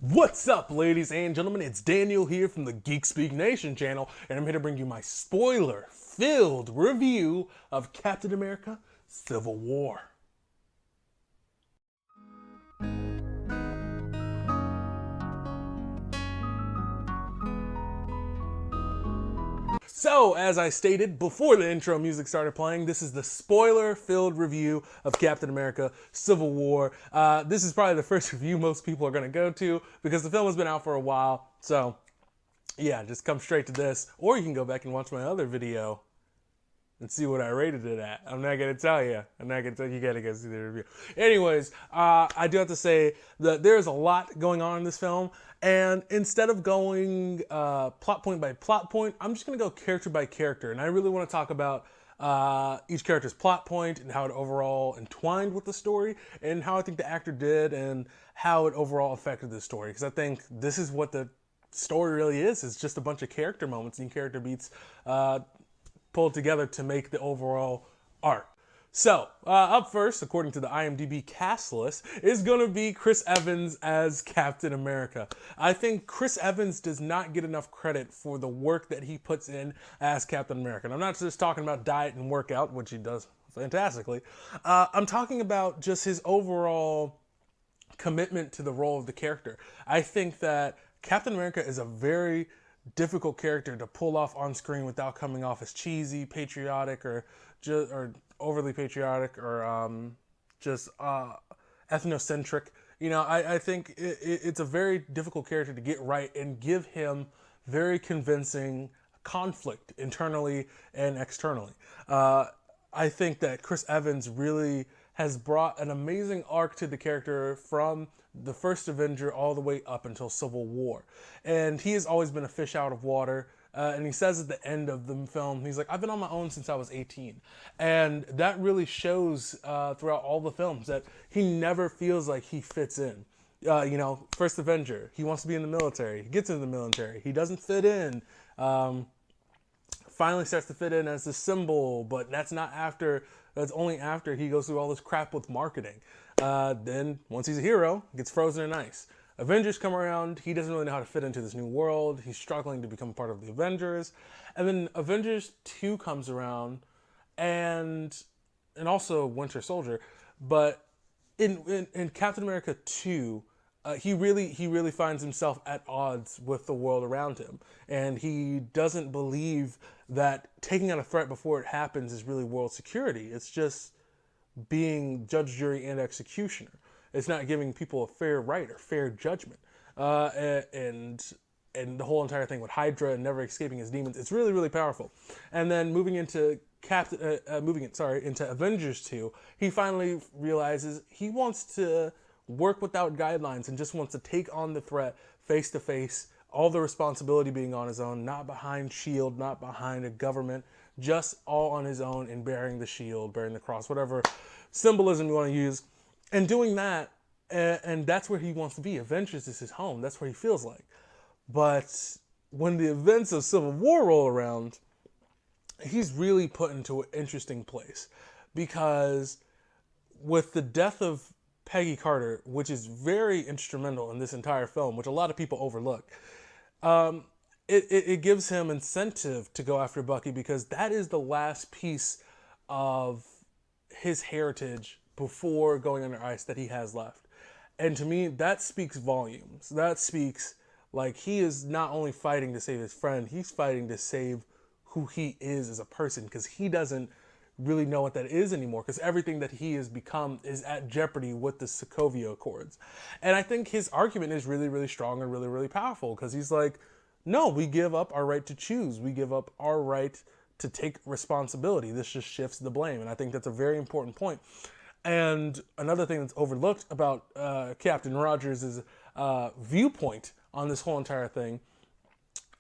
What's up, ladies and gentlemen? It's Daniel here from the GeekSpeakNation channel, and I'm here to bring you my spoiler-filled review of Captain America: Civil War. So, as I stated before the intro music started playing, this is the spoiler-filled review of Captain America: Civil War. This is probably the first review most people are going to go to because the film has been out for a while. So, yeah, just come straight to this. Or you can go back and watch my other video and see what I rated it at. I'm not going to tell you. I'm not going to tell you. You got to go see the review. Anyways, I do have to say that there's a lot going on in this film. And instead of going plot point by plot point, I'm just going to go character by character. And I really want to talk about each character's plot point and how it overall entwined with the story and how I think the actor did and how it overall affected the story. Because I think this is what the story really is. It's just a bunch of character moments and character beats pulled together to make the overall arc. So, up first, according to the IMDb cast list, is going to be Chris Evans as Captain America. I think Chris Evans does not get enough credit for the work that he puts in as Captain America. And I'm not just talking about diet and workout, which he does fantastically. I'm talking about just his overall commitment to the role of the character. I think that Captain America is a very difficult character to pull off on screen without coming off as cheesy, patriotic, or overly patriotic, or just ethnocentric. You know, I think it's a very difficult character to get right and give him very convincing conflict internally and externally. I think that Chris Evans really has brought an amazing arc to the character from the first Avenger all the way up until Civil War. And he has always been a fish out of water. And he says at the end of the film, he's like, I've been on my own since I was 18. And that really shows throughout all the films that he never feels like he fits in. First Avenger, he wants to be in the military. He gets into the military. He doesn't fit in. Finally starts to fit in as a symbol, but that's only after he goes through all this crap with marketing. Then, once he's a hero, gets frozen in ice. Avengers come around, he doesn't really know how to fit into this new world. He's struggling to become part of the Avengers. And then Avengers 2 comes around, and also Winter Soldier. But in Captain America 2, he really finds himself at odds with the world around him. And he doesn't believe that taking on a threat before it happens is really world security. It's just being judge, jury, and executioner. It's not giving people a fair right or fair judgment. And the whole entire thing with Hydra and never escaping his demons, it's really, really powerful. And then moving into into Avengers 2, he finally realizes he wants to work without guidelines and just wants to take on the threat face to face, all the responsibility being on his own, not behind S.H.I.E.L.D., not behind a government, just all on his own and bearing the shield, bearing the cross, whatever symbolism you want to use, and doing that, and that's where he wants to be. Avengers is his home. That's where he feels like. But when the events of Civil War roll around, he's really put into an interesting place, because with the death of Peggy Carter, which is very instrumental in this entire film, which a lot of people overlook, it gives him incentive to go after Bucky, because that is the last piece of his heritage before going under ice that he has left. And to me, that speaks volumes. That speaks like he is not only fighting to save his friend, he's fighting to save who he is as a person, because he doesn't really know what that is anymore, because everything that he has become is at jeopardy with the Sokovia Accords. And I think his argument is really, really strong and really, really powerful, because he's like, no, we give up our right to choose. We give up our right to take responsibility. This just shifts the blame. And I think that's a very important point. And another thing that's overlooked about Captain Rogers' viewpoint on this whole entire thing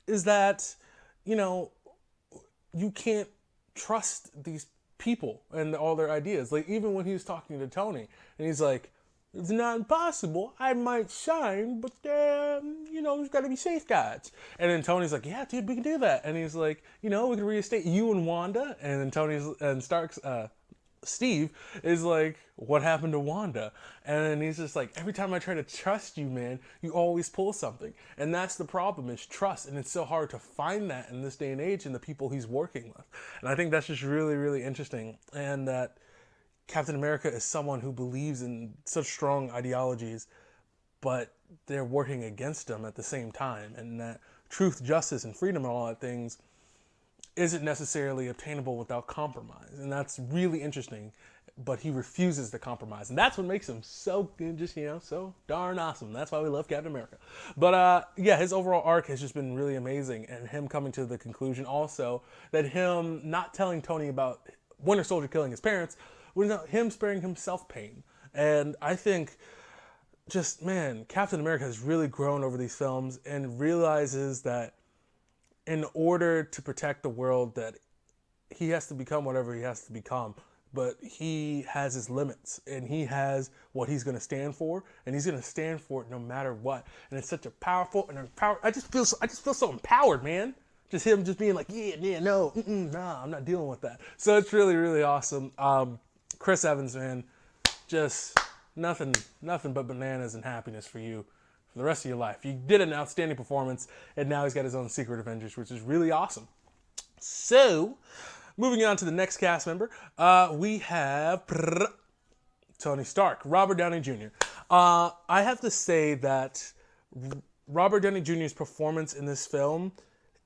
is that, you can't trust these people and all their ideas. Like, even when he was talking to Tony, and he's like, it's not impossible. I might shine, but, there's got to be safeguards. And then Tony's like, yeah, dude, we can do that. And he's like, we can reinstate you and Wanda. And then Stark's Steve is like, what happened to Wanda? And then he's just like, every time I try to trust you, man, you always pull something. And that's the problem, is trust. And it's so hard to find that in this day and age in the people he's working with. And I think that's just really, really interesting. And that Captain America is someone who believes in such strong ideologies, but they're working against him at the same time. And that truth, justice, and freedom and all that things isn't necessarily obtainable without compromise. And that's really interesting, but he refuses to compromise. And that's what makes him so, just, so darn awesome. That's why we love Captain America. But yeah, his overall arc has just been really amazing. And him coming to the conclusion also that him not telling Tony about Winter Soldier killing his parents was him sparing himself pain. And I think just, man, Captain America has really grown over these films and realizes that in order to protect the world, that he has to become whatever he has to become, but he has his limits and he has what he's going to stand for, and he's going to stand for it no matter what. And it's such a powerful and empowered. I just feel so empowered, man. Just him just being like, nah, I'm not dealing with that. So it's really, really awesome. Chris Evans, man, just nothing but bananas and happiness for you for the rest of your life. You did an outstanding performance, and now he's got his own Secret Avengers, which is really awesome. So, moving on to the next cast member, we have Tony Stark, Robert Downey Jr. I have to say that Robert Downey Jr.'s performance in this film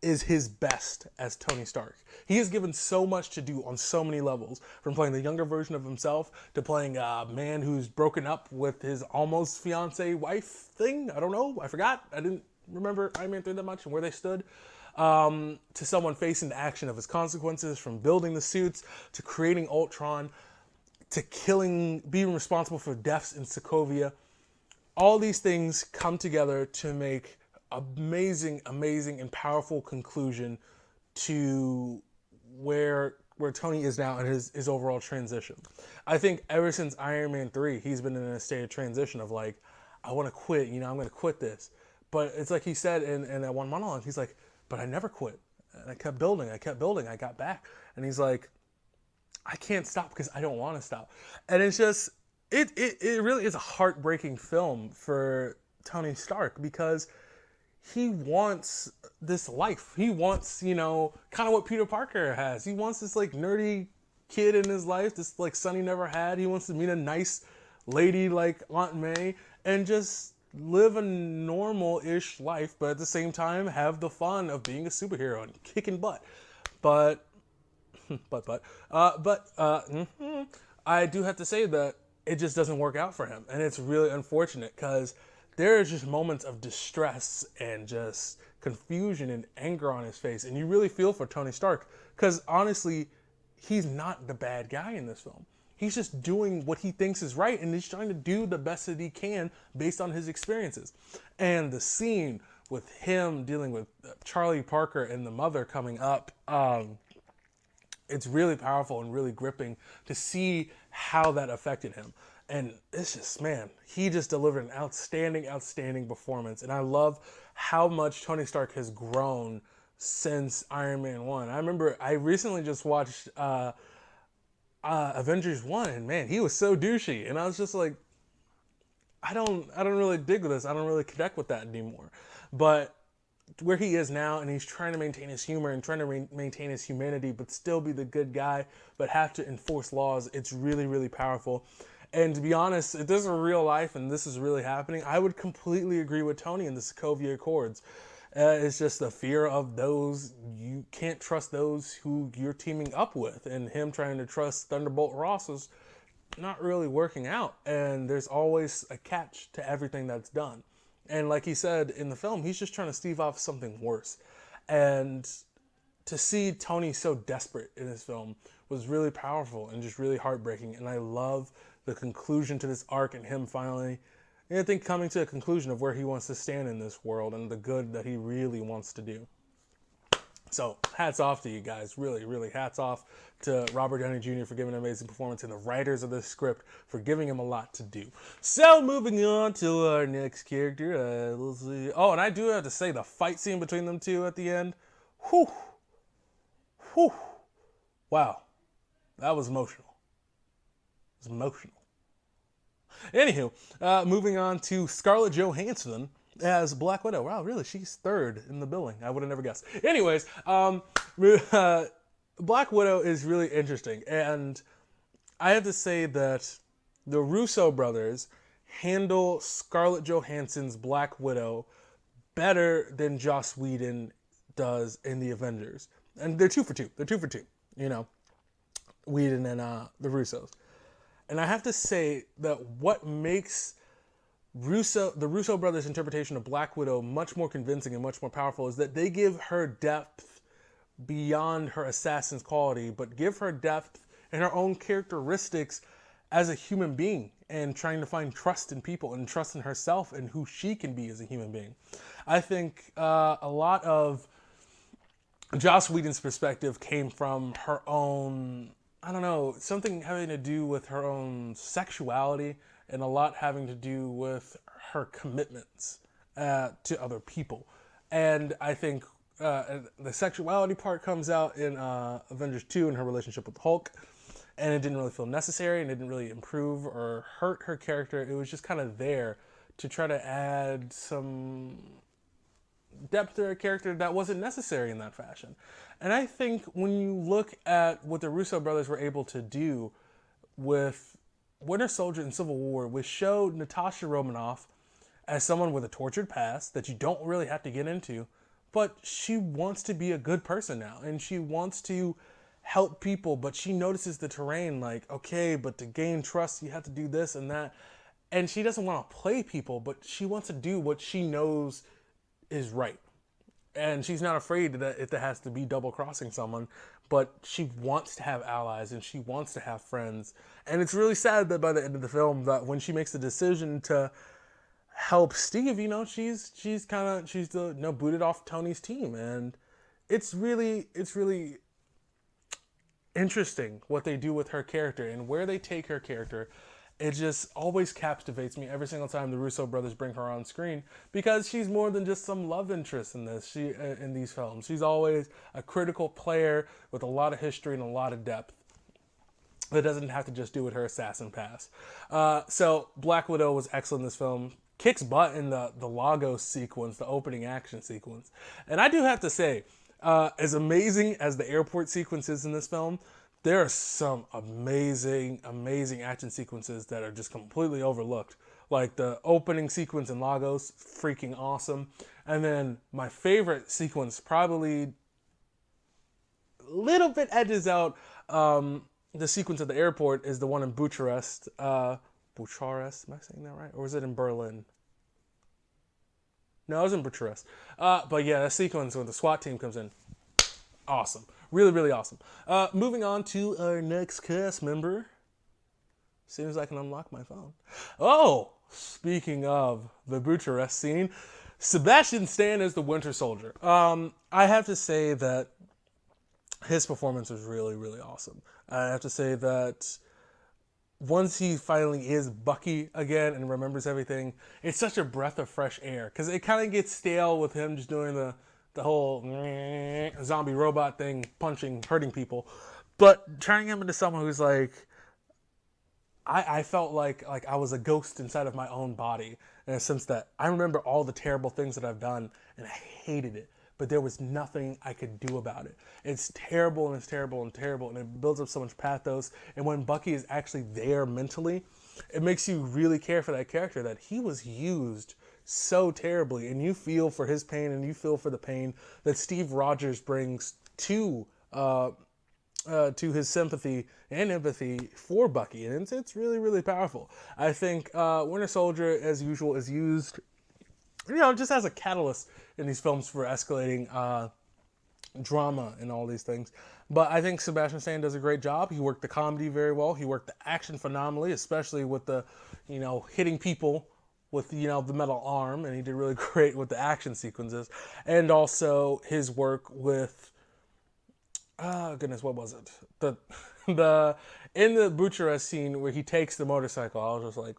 is his best as Tony Stark. He is given so much to do on so many levels, from playing the younger version of himself to playing a man who's broken up with his almost fiancée wife thing. I don't know. I forgot. I didn't remember Iron Man 3 that much and where they stood. To someone facing the action of his consequences, from building the suits to creating Ultron to being responsible for deaths in Sokovia. All these things come together to make amazing and powerful conclusion to where Tony is now in his overall transition. I think ever since Iron Man 3, he's been in a state of transition of like, I want to quit, I'm going to quit this. But it's like he said in that one monologue, he's like, but I never quit. And I kept building, I got back. And he's like, I can't stop because I don't want to stop. And it's just, it really is a heartbreaking film for Tony Stark, because he wants this life. He wants, kind of what Peter Parker has. He wants this like nerdy kid in his life, this like son he never had. He wants to meet a nice lady like Aunt May and just live a normal-ish life, but at the same time have the fun of being a superhero and kicking butt. But I do have to say that it just doesn't work out for him, and it's really unfortunate because there are just moments of distress and just confusion and anger on his face. And you really feel for Tony Stark because, honestly, he's not the bad guy in this film. He's just doing what he thinks is right, and he's trying to do the best that he can based on his experiences. And the scene with him dealing with Charlie Parker and the mother coming up, it's really powerful and really gripping to see how that affected him. And it's just, man, he just delivered an outstanding performance. And I love how much Tony Stark has grown since Iron Man 1. I remember I recently just watched Avengers 1, and man, he was so douchey. And I was just like, I don't really dig with this. I don't really connect with that anymore. But where he is now, and he's trying to maintain his humor and trying to maintain his humanity, but still be the good guy, but have to enforce laws, it's really, really powerful. And to be honest, if this were real life and this is really happening, I would completely agree with Tony in the Sokovia Accords. It's just the fear of those, you can't trust those who you're teaming up with. And him trying to trust Thunderbolt Ross is not really working out. And there's always a catch to everything that's done. And like he said in the film, he's just trying to stave off something worse. And to see Tony so desperate in this film was really powerful and just really heartbreaking. And I love the conclusion to this arc and him finally, I think, coming to a conclusion of where he wants to stand in this world and the good that he really wants to do. So hats off to you guys. Really, really hats off to Robert Downey Jr. for giving an amazing performance and the writers of this script for giving him a lot to do. So moving on to our next character. Let's see. Oh, and I do have to say the fight scene between them two at the end. Whew. Wow. That was emotional. It's emotional. Anywho, moving on to Scarlett Johansson as Black Widow. Wow, really? She's third in the billing. I would have never guessed. Anyways, Black Widow is really interesting. And I have to say that the Russo brothers handle Scarlett Johansson's Black Widow better than Joss Whedon does in the Avengers. And they're 2 for 2. They're 2 for 2, you know, Whedon and the Russos. And I have to say that what makes the Russo brothers' interpretation of Black Widow much more convincing and much more powerful is that they give her depth beyond her assassin's quality, but give her depth and her own characteristics as a human being and trying to find trust in people and trust in herself and who she can be as a human being. I think a lot of Joss Whedon's perspective came from her own, I don't know, something having to do with her own sexuality and a lot having to do with her commitments to other people. And I think the sexuality part comes out in Avengers 2 in her relationship with Hulk. And it didn't really feel necessary and it didn't really improve or hurt her character. It was just kind of there to try to add some depth to her character that wasn't necessary in that fashion. And I think when you look at what the Russo brothers were able to do with Winter Soldier and Civil War, which showed Natasha Romanoff as someone with a tortured past that you don't really have to get into, but she wants to be a good person now and she wants to help people, but she notices the terrain like, okay, but to gain trust, you have to do this and that. And she doesn't want to play people, but she wants to do what she knows is right. And she's not afraid that it has to be double crossing someone, but she wants to have allies and she wants to have friends. And it's really sad that by the end of the film, that when she makes the decision to help Steve, you know, she's booted off Tony's team. And it's really interesting what they do with her character and where they take her character. It just always captivates me every single time the Russo brothers bring her on screen, because she's more than just some love interest in in these films. She's always a critical player with a lot of history and a lot of depth that doesn't have to just do with her assassin past. So Black Widow was excellent in this film. Kicks butt in the Lagos sequence, the opening action sequence. And I do have to say, as amazing as the airport sequence is in this film, there are some amazing action sequences that are just completely overlooked. Like the opening sequence in Lagos, freaking awesome. And then my favorite sequence, probably a little bit edges out the sequence at the airport, is the one in Bucharest. Bucharest, am I saying that right? Or was it in Berlin? No, it was in Bucharest. But yeah, that sequence when the SWAT team comes in, awesome. Really awesome. Moving on to our next cast member. As soon as I can unlock my phone. Oh, speaking of the Bucharest scene, Sebastian Stan is the Winter Soldier. I have to say that his performance was really awesome. I have to say that once he finally is Bucky again and remembers everything, it's such a breath of fresh air. Because it kind of gets stale with him just doing the whole zombie robot thing, punching, hurting people. But turning him into someone who's like, I felt like I was a ghost inside of my own body, in a sense that I remember all the terrible things that I've done and I hated it, but there was nothing I could do about it. It's terrible and it's terrible and terrible, and it builds up so much pathos. And when Bucky is actually there mentally, it makes you really care for that character, that he was used so terribly, and you feel for his pain and you feel for the pain that Steve Rogers brings to his sympathy and empathy for Bucky, and it's really powerful. I think Winter Soldier, as usual, is used, just as a catalyst in these films for escalating drama and all these things. But I think Sebastian Stan does a great job. He worked the comedy very well. He worked the action phenomenally, especially with the, hitting people with, the metal arm, and he did really great with the action sequences. And also his work with, what was it? In the Bucharest scene where he takes the motorcycle, I was just like,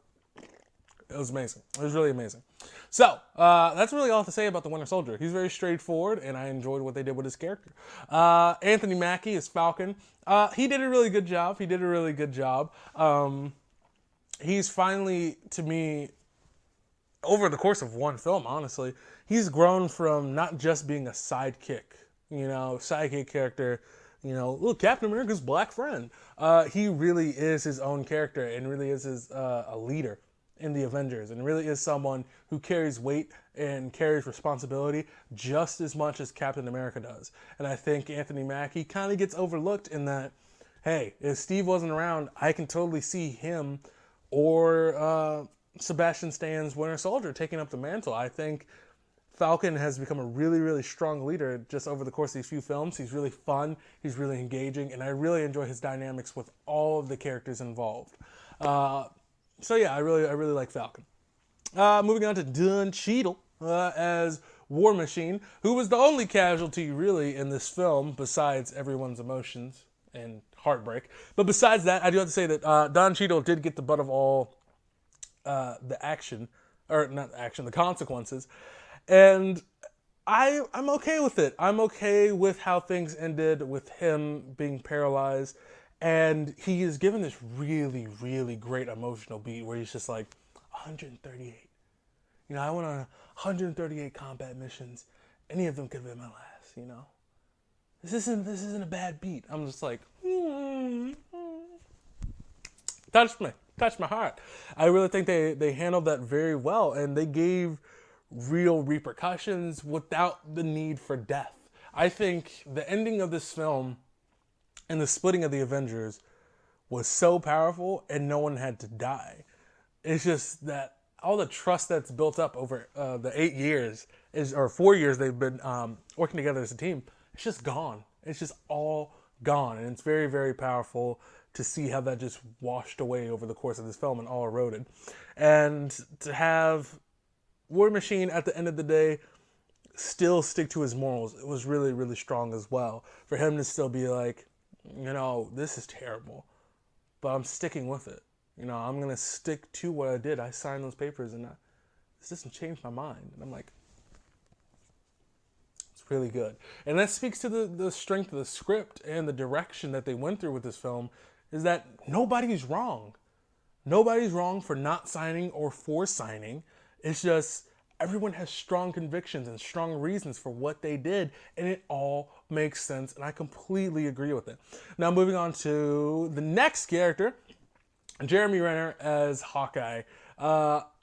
It was amazing. It was really amazing. So, that's really all to say about the Winter Soldier. He's very straightforward, and I enjoyed what they did with his character. Anthony Mackie is Falcon. He did a really good job. He's finally, to me, over the course of one film, honestly, he's grown from not just being a sidekick character, look, Captain America's black friend. He really is his own character and really is a leader in the Avengers and really is someone who carries weight and carries responsibility just as much as Captain America does. And I think Anthony Mackie kind of gets overlooked in that, hey, if Steve wasn't around, I can totally see him or Sebastian Stan's Winter Soldier taking up the mantle. I think Falcon has become a really, really strong leader just over the course of these few films. He's really fun, he's really engaging, and I really enjoy his dynamics with all of the characters involved. So yeah, I really like Falcon. Moving on to Don Cheadle as War Machine, who was the only casualty really in this film besides everyone's emotions and heartbreak. But besides that, I do have to say that Don Cheadle did get the butt of all the consequences. And I'm okay with it. I'm okay with how things ended with him being paralyzed. And he is given this really, really great emotional beat where he's just like, 138. I went on 138 combat missions. Any of them could have been my last, This isn't a bad beat. I'm just like, touched my heart. I really think they handled that very well, and they gave real repercussions without the need for death. I think the ending of this film and the splitting of the Avengers was so powerful, and no one had to die. It's just that all the trust that's built up over the 8 years, or 4 years they've been working together as a team, it's just gone. It's just all gone, and it's very, very powerful to see how that just washed away over the course of this film and all eroded. And to have War Machine at the end of the day still stick to his morals, it was really, really strong as well. For him to still be like, this is terrible, but I'm sticking with it. I'm going to stick to what I did. I signed those papers and this doesn't change my mind. And I'm like, it's really good. And that speaks to the strength of the script and the direction that they went through with this film, is that nobody's wrong. Nobody's wrong for not signing or for signing. It's just everyone has strong convictions and strong reasons for what they did, and it all makes sense, and I completely agree with it. Now, moving on to the next character, Jeremy Renner as Hawkeye.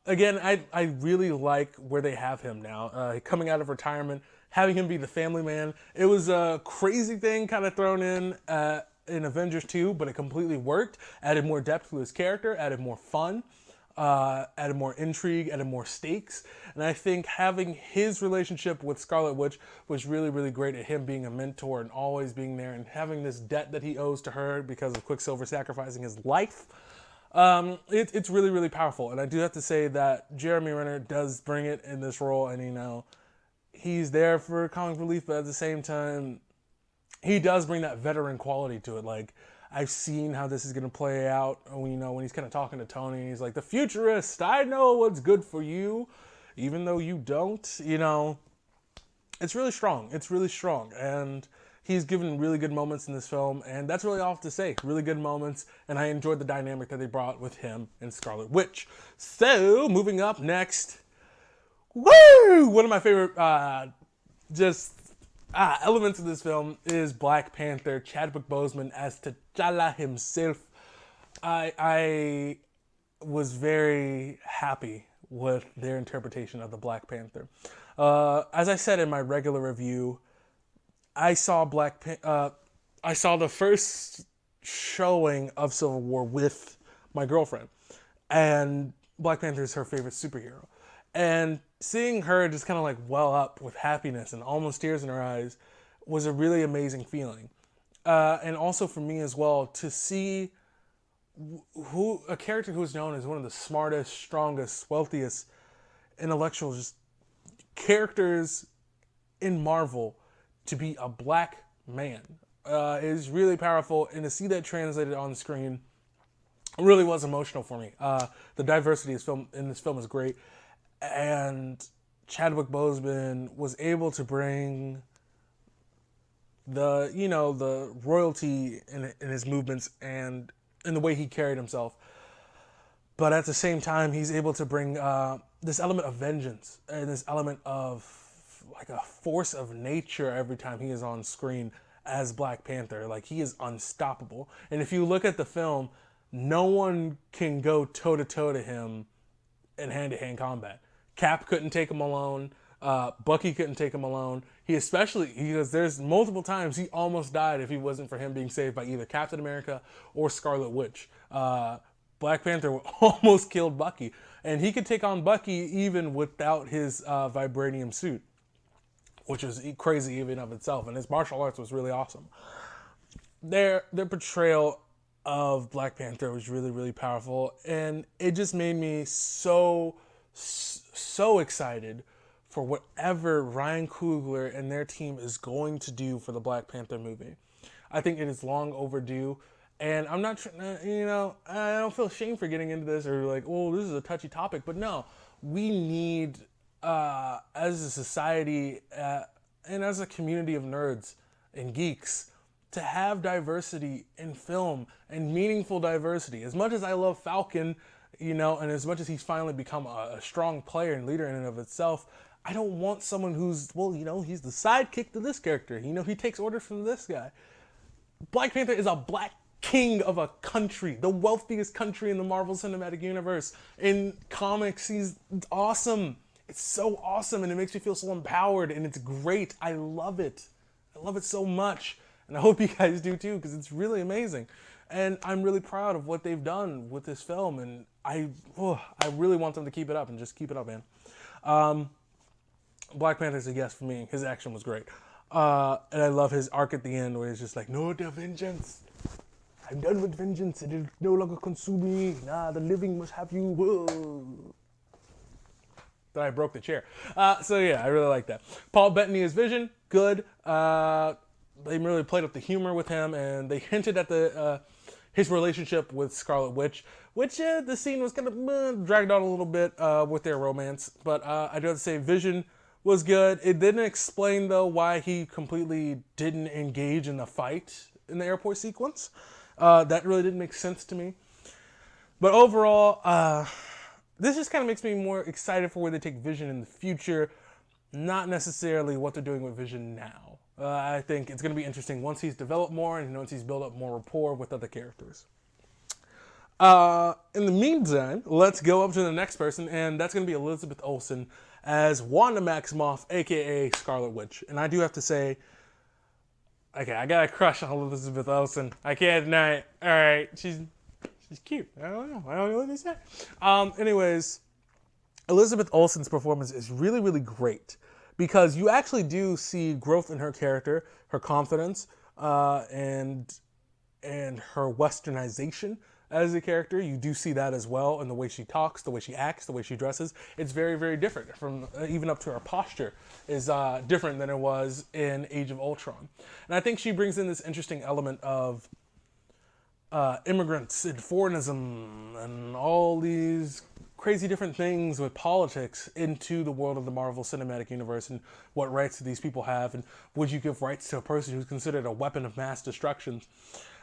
Again, I really like where they have him now. Coming out of retirement, having him be the family man. It was a crazy thing kind of thrown in Avengers 2, but it completely worked. Added more depth to his character, added more fun. Added more intrigue, added more stakes. And I think having his relationship with Scarlet Witch was really, really great at him being a mentor and always being there and having this debt that he owes to her because of Quicksilver sacrificing his life. It's really, really powerful. And I do have to say that Jeremy Renner does bring it in this role, and he's there for comic relief, but at the same time, he does bring that veteran quality to it. Like, I've seen how this is going to play out. When he's kind of talking to Tony, he's like, the futurist, I know what's good for you, even though you don't. It's really strong. It's really strong. And he's given really good moments in this film. And that's really all I have to say. Really good moments. And I enjoyed the dynamic that they brought with him and Scarlet Witch. So, moving up next. Woo! One of my favorite elements of this film is Black Panther, Chadwick Boseman as T'Challa himself. I was very happy with their interpretation of the Black Panther. As I said in my regular review, I saw the first showing of Civil War with my girlfriend, and Black Panther is her favorite superhero. And seeing her just kind of like well up with happiness and almost tears in her eyes was a really amazing feeling. And also for me as well, to see a character who's known as one of the smartest, strongest, wealthiest, intellectual characters in Marvel to be a black man is really powerful. And to see that translated on screen really was emotional for me. The diversity in this film is great, and Chadwick Boseman was able to bring the royalty in his movements and in the way he carried himself. But at the same time, he's able to bring this element of vengeance and this element of like a force of nature every time he is on screen as Black Panther. Like, he is unstoppable. And if you look at the film, no one can go toe-to-toe to him in hand-to-hand combat. Cap couldn't take him alone. Bucky couldn't take him alone. Because there's multiple times he almost died if he wasn't for him being saved by either Captain America or Scarlet Witch. Black Panther almost killed Bucky. And he could take on Bucky even without his vibranium suit, which was crazy even of itself. And his martial arts was really awesome. Their portrayal of Black Panther was really, really powerful. And it just made me so excited for whatever Ryan Coogler and their team is going to do for the Black Panther movie. I think it is long overdue. And I'm not, I don't feel shame for getting into this or like, oh, this is a touchy topic. But no, we need, as a society and as a community of nerds and geeks, to have diversity in film and meaningful diversity. As much as I love Falcon, and as much as he's finally become a strong player and leader in and of itself, I don't want someone who's, he's the sidekick to this character. He takes orders from this guy. Black Panther is a black king of a country, the wealthiest country in the Marvel Cinematic Universe. In comics, he's awesome. It's so awesome, and it makes me feel so empowered, and it's great. I love it. I love it so much, and I hope you guys do too, because it's really amazing. And I'm really proud of what they've done with this film, and I really want them to keep it up, and just keep it up, man. Black Panther's a yes for me. His action was great. And I love his arc at the end where he's just like, no, the vengeance. I'm done with vengeance. It will no longer consume me. Nah, the living must have you. Whoa. Then I broke the chair. So yeah, I really like that. Paul Bettany as Vision, good. They really played up the humor with him, and they hinted at his relationship with Scarlet Witch, which the scene was kind of dragged out a little bit with their romance. But I do have to say, Vision was good. It didn't explain, though, why he completely didn't engage in the fight in the airport sequence. That really didn't make sense to me. But overall, this just kind of makes me more excited for where they take Vision in the future, not necessarily what they're doing with Vision now. I think it's going to be interesting once he's developed more and once he's built up more rapport with other characters. In the meantime, let's go up to the next person, and that's going to be Elizabeth Olsen as Wanda Maximoff, a.k.a. Scarlet Witch. And I do have to say, okay, I got a crush on Elizabeth Olsen. I can't deny it. All right, she's cute. I don't know what to say. Anyways, Elizabeth Olsen's performance is really, really great because you actually do see growth in her character, her confidence, and her westernization as a character. You do see that as well in the way she talks, the way she acts, the way she dresses. It's very, very different. From even up to her posture is different than it was in Age of Ultron. And I think she brings in this interesting element of immigrants and foreignism and all these crazy different things with politics into the world of the Marvel Cinematic Universe, and what rights do these people have, and would you give rights to a person who's considered a weapon of mass destruction?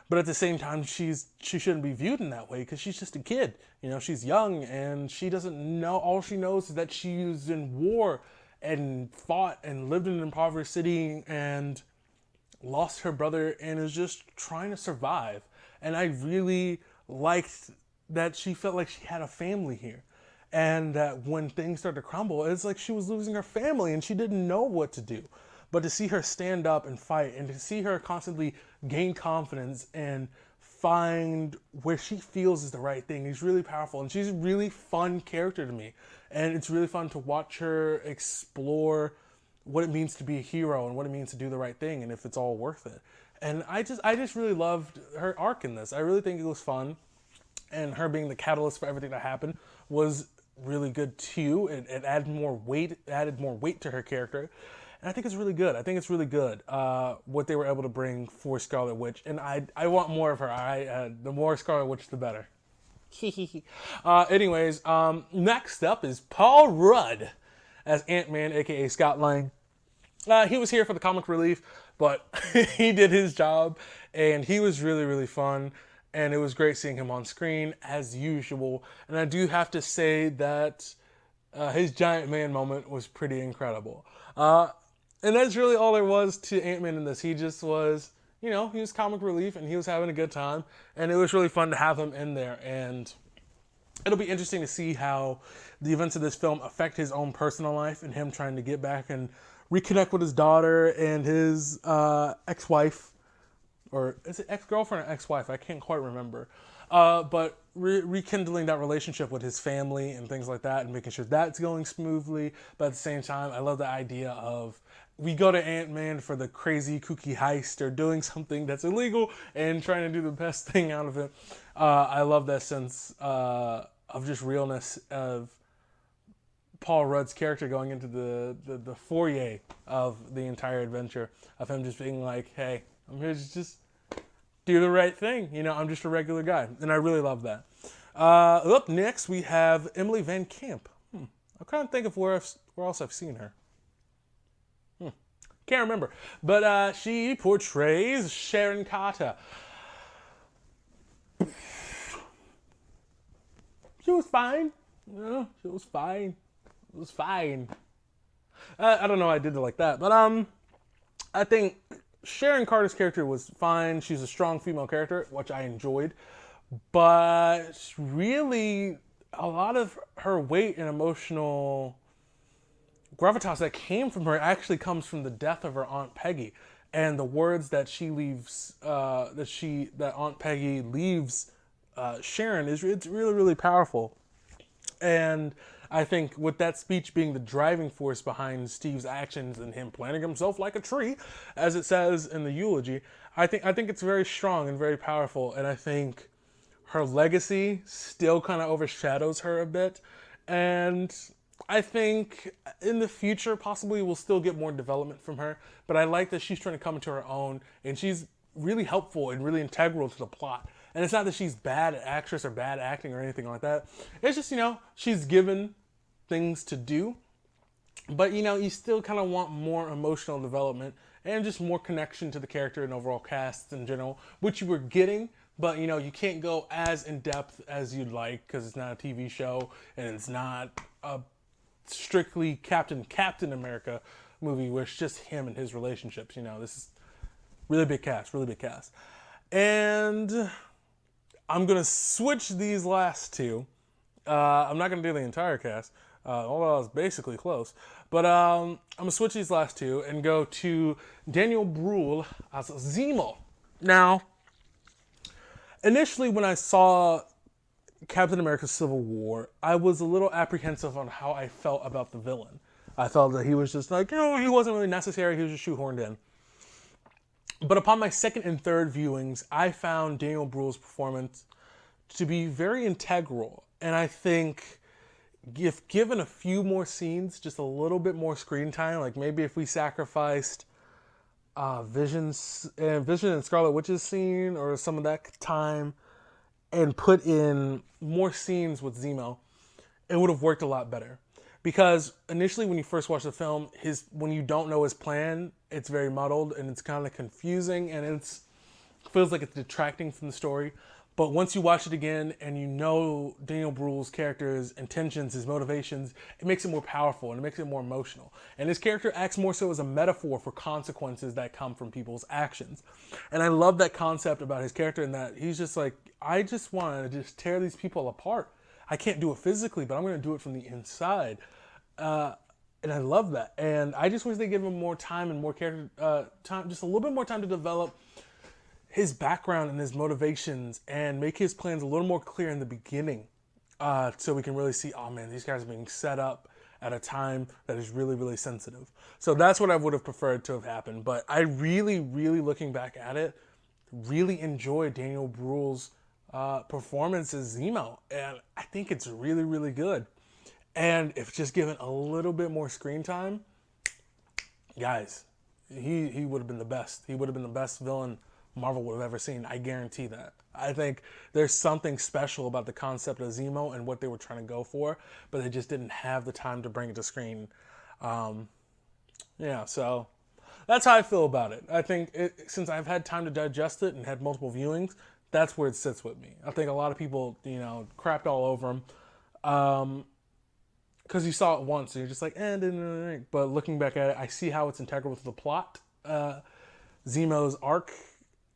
But at the same time, she shouldn't be viewed in that way because she's just a kid. She's young and she doesn't know. All she knows is that she was in war and fought and lived in an impoverished city and lost her brother and is just trying to survive. And I really liked that she felt like she had a family here. And that when things started to crumble, it's like she was losing her family and she didn't know what to do. But to see her stand up and fight, and to see her constantly gain confidence and find where she feels is the right thing is really powerful. And she's a really fun character to me. And it's really fun to watch her explore what it means to be a hero and what it means to do the right thing and if it's all worth it. And I just really loved her arc in this. I really think it was fun. And her being the catalyst for everything that happened was really good too. It added more weight to her character. And I think it's really good. What they were able to bring for Scarlet Witch. And I want more of her. The more Scarlet Witch, the better. Anyways, next up is Paul Rudd as Ant-Man, aka Scott Lang. He was here for the comic relief, but he did his job, and he was really, really fun, and it was great seeing him on screen, as usual. And I do have to say that his giant man moment was pretty incredible. And that's really all there was to Ant-Man in this. He just was, he was comic relief, and he was having a good time, and it was really fun to have him in there, and it'll be interesting to see how the events of this film affect his own personal life and him trying to get back and reconnect with his daughter and his ex-wife, or is it ex-girlfriend or ex-wife? I can't quite remember. But rekindling that relationship with his family and things like that, and making sure that's going smoothly. But at the same time, I love the idea of we go to Ant-Man for the crazy, kooky heist or doing something that's illegal and trying to do the best thing out of it. I love that sense of just realness of Paul Rudd's character going into the foyer of the entire adventure, of him just being like, hey, I'm here to just do the right thing. I'm just a regular guy. And I really love that. Up next, we have Emily Van Camp. I'm trying to think of where else I've seen her. Can't remember. But she portrays Sharon Carter. She was fine. She was fine. It was fine. I don't know why I did it like that. But I think Sharon Carter's character was fine. She's a strong female character, which I enjoyed. But really, a lot of her weight and emotional gravitas that came from her actually comes from the death of her Aunt Peggy. And the words that she leaves, that Aunt Peggy leaves Sharon it's really, really powerful. And I think with that speech being the driving force behind Steve's actions and him planting himself like a tree, as it says in the eulogy, I think it's very strong and very powerful. And I think her legacy still kind of overshadows her a bit. And I think in the future, possibly we'll still get more development from her. But I like that she's trying to come into her own, and she's really helpful and really integral to the plot. And it's not that she's bad actress or bad acting or anything like that. It's just, she's given things to do. But, you still kind of want more emotional development and just more connection to the character and overall cast in general, which you were getting. But, you can't go as in-depth as you'd like because it's not a TV show and it's not a strictly Captain America movie where it's just him and his relationships. This is really big cast. And I'm going to switch these last two. I'm not going to do the entire cast, although I was basically close. But I'm going to switch these last two and go to Daniel Bruhl as Zemo. Now, initially when I saw Captain America Civil War, I was a little apprehensive on how I felt about the villain. I felt that he was just like, he wasn't really necessary. He was just shoehorned in. But upon my second and third viewings, I found Daniel Bruhl's performance to be very integral. And I think if given a few more scenes, just a little bit more screen time, like maybe if we sacrificed Vision and Scarlet Witch's scene or some of that time and put in more scenes with Zemo, it would have worked a lot better. Because initially when you first watch the film, when you don't know his plan, it's very muddled and it's kind of confusing and it feels like it's detracting from the story. But once you watch it again and you know Daniel Bruhl's character's intentions, his motivations, it makes it more powerful and it makes it more emotional. And his character acts more so as a metaphor for consequences that come from people's actions. And I love that concept about his character in that he's just like, I just want to just tear these people apart. I can't do it physically, but I'm going to do it from the inside. And I love that. And I just wish they give him more time and more character time, just a little bit more time to develop his background and his motivations and make his plans a little more clear in the beginning, so we can really see, oh man, these guys are being set up at a time that is really, really sensitive. So that's what I would have preferred to have happened. But I really, really, looking back at it, really enjoyed Daniel Bruhl's performance as Zemo. And I think it's really, really good. And if just given a little bit more screen time, guys, he would have been the best. He would have been the best villain Marvel would have ever seen. I guarantee that. I think there's something special about the concept of Zemo and what they were trying to go for, but they just didn't have the time to bring it to screen. Yeah, so that's how I feel about it. I think since I've had time to digest it and had multiple viewings, that's where it sits with me. I think a lot of people, crapped all over him because you saw it once and you're just like, but looking back at it, I see how it's integral to the plot. Zemo's arc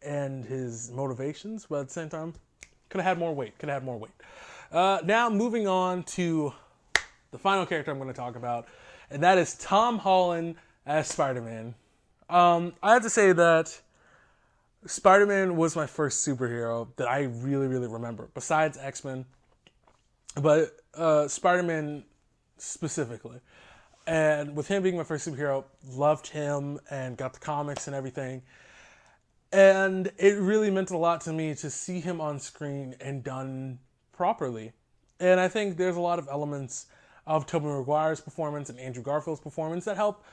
and his motivations, but at the same time, could have had more weight. Now moving on to the final character I'm going to talk about, and that is Tom Holland as Spider-Man. I have to say that Spider-Man was my first superhero that I really, really remember, besides X-Men, but Spider-Man specifically. And with him being my first superhero, loved him and got the comics and everything. And it really meant a lot to me to see him on screen and done properly. And I think there's a lot of elements of Tobey Maguire's performance and Andrew Garfield's performance that help,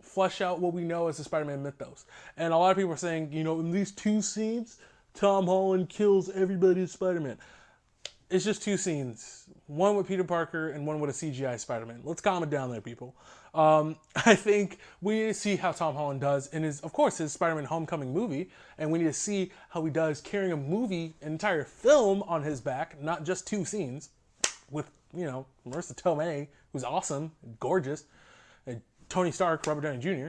flesh out what we know as the Spider-Man mythos. And a lot of people are saying, in these two scenes, Tom Holland kills everybody as Spider-Man. It's just two scenes. One with Peter Parker and one with a CGI Spider-Man. Let's calm it down there, people. I think we need to see how Tom Holland does in his Spider-Man Homecoming movie, and we need to see how he does carrying an entire film on his back, not just two scenes, with, Marissa Tomei, who's awesome, gorgeous, and Tony Stark, Robert Downey Jr.,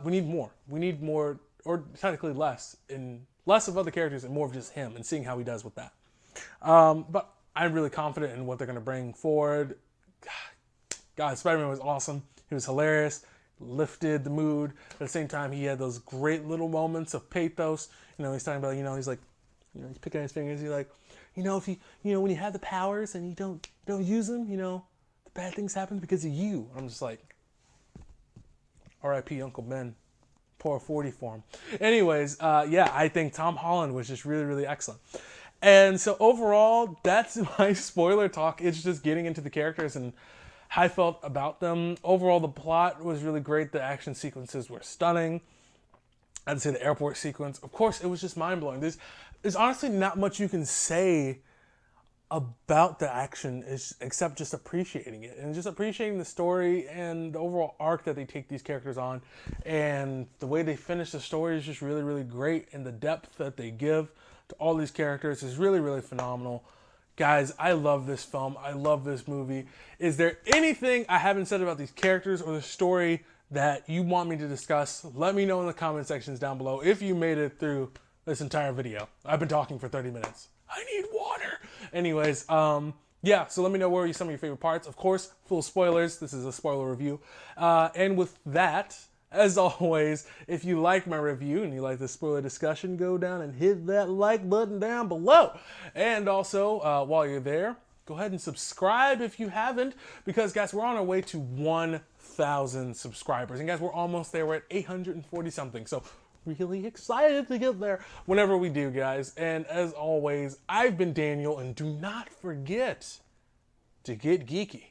we need more. We need more, or technically less of other characters and more of just him, and seeing how he does with that. But I'm really confident in what they're going to bring forward. God, Spider-Man was awesome. He was hilarious, lifted the mood. At the same time, he had those great little moments of pathos. He's talking about, he's like, he's picking his fingers. He's like, if you, when you have the powers and you don't use them, the bad things happen because of you. I'm just like, R.I.P. Uncle Ben. Pour a 40 for him. Anyways, I think Tom Holland was just really, really excellent. And so overall, that's my spoiler talk. It's just getting into the characters and how I felt about them. Overall, the plot was really great. The action sequences were stunning. I'd say the airport sequence, of course, it was just mind-blowing. There's honestly not much you can say about the action except just appreciating it and just appreciating the story and the overall arc that they take these characters on. And the way they finish the story is just really, really great. And the depth that they give to all these characters is really, really phenomenal. Guys, I love this film. I love this movie. Is there anything I haven't said about these characters or the story that you want me to discuss? Let me know in the comment sections down below if you made it through this entire video. I've been talking for 30 minutes. I need water. Anyways, so let me know what are some of your favorite parts. Of course, full spoilers. This is a spoiler review. And with that, as always, if you like my review and you like the spoiler discussion, go down and hit that like button down below. And also, while you're there, go ahead and subscribe if you haven't, because guys, we're on our way to 1,000 subscribers. And guys, we're almost there. We're at 840 something. So really excited to get there whenever we do, guys. And as always, I've been Daniel, and do not forget to get geeky.